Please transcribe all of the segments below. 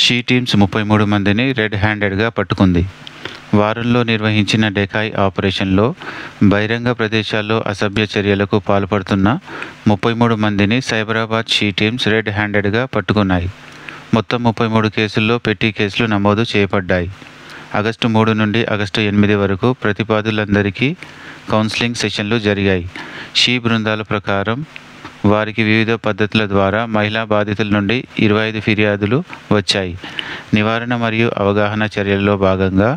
She teams 33 మందిని red హ్యాండెడ్గా పట్టుకుంది. వారంలో నిర్వహించిన డెకాయ్ ఆపరేషన్లో బహిరంగ ప్రదేశాల్లో అసభ్య చర్యలకు పాల్పడుతున్న 33 మందిని సైబరాబాద్ షీ టీమ్స్ రెడ్ హ్యాండెడ్గా పట్టుకున్నాయి. మొత్తం 33 కేసుల్లో పెట్టి కేసులు నమోదు చేయబడ్డాయి. ఆగస్టు 3 నుండి ఆగస్టు 8 వరకు ప్రతిపాదులందరికీ కౌన్సిలింగ్ సెషన్లు జరిగాయి. షీ బృందాల ప్రకారం వారికి వివిధ పద్ధతుల ద్వారా మహిళా బాధితుల నుండి 25 ఫిర్యాదులు వచ్చాయి. నివారణ మరియు అవగాహన చర్యల్లో భాగంగా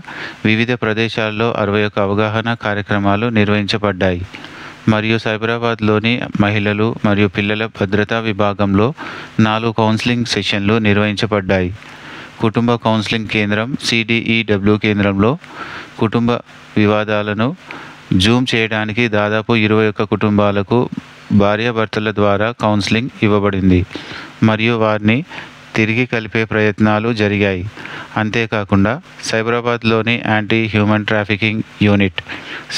వివిధ ప్రదేశాల్లో 61 అవగాహన కార్యక్రమాలు నిర్వహించబడ్డాయి మరియు సైబరాబాద్లోని మహిళలు మరియు పిల్లల భద్రతా విభాగంలో 4 కౌన్సిలింగ్ సెషన్లు నిర్వహించబడ్డాయి. కుటుంబ కౌన్సిలింగ్ కేంద్రం CDEW కేంద్రంలో కుటుంబ వివాదాలను జూమ్ చేయడానికి దాదాపు 21 కుటుంబాలకు భార్యాభర్తల ద్వారా కౌన్సిలింగ్ ఇవ్వబడింది మరియు వారిని తిరిగి కలిపే ప్రయత్నాలు జరిగాయి. అంతేకాకుండా సైబరాబాద్లోని యాంటీ హ్యూమన్ ట్రాఫికింగ్ యూనిట్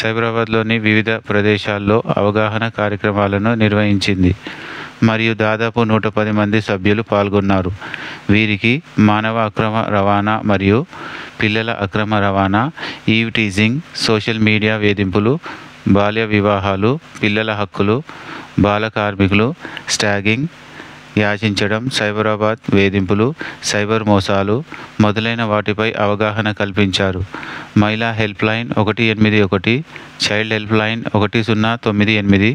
సైబరాబాద్లోని వివిధ ప్రదేశాల్లో అవగాహన కార్యక్రమాలను నిర్వహించింది మరియు దాదాపు 110 మంది సభ్యులు పాల్గొన్నారు. వీరికి మానవ అక్రమ రవాణా మరియు పిల్లల అక్రమ రవాణా, ఈవ్ టీజింగ్, సోషల్ మీడియా వేధింపులు, బాల్య వివాహాలు, పిల్లల హక్కులు, బాల కార్మికులు, స్టాగింగ్, యాచించడం, సైబరాబాద్ వేధింపులు, సైబర్ మోసాలు మొదలైన వాటిపై అవగాహన కల్పించారు. మహిళా help line 181, child help line 1098,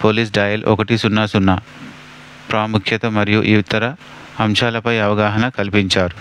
police dial 100 ప్రాముఖ్యత మరియు ఇతర అంశాలపై అవగాహన కల్పించారు.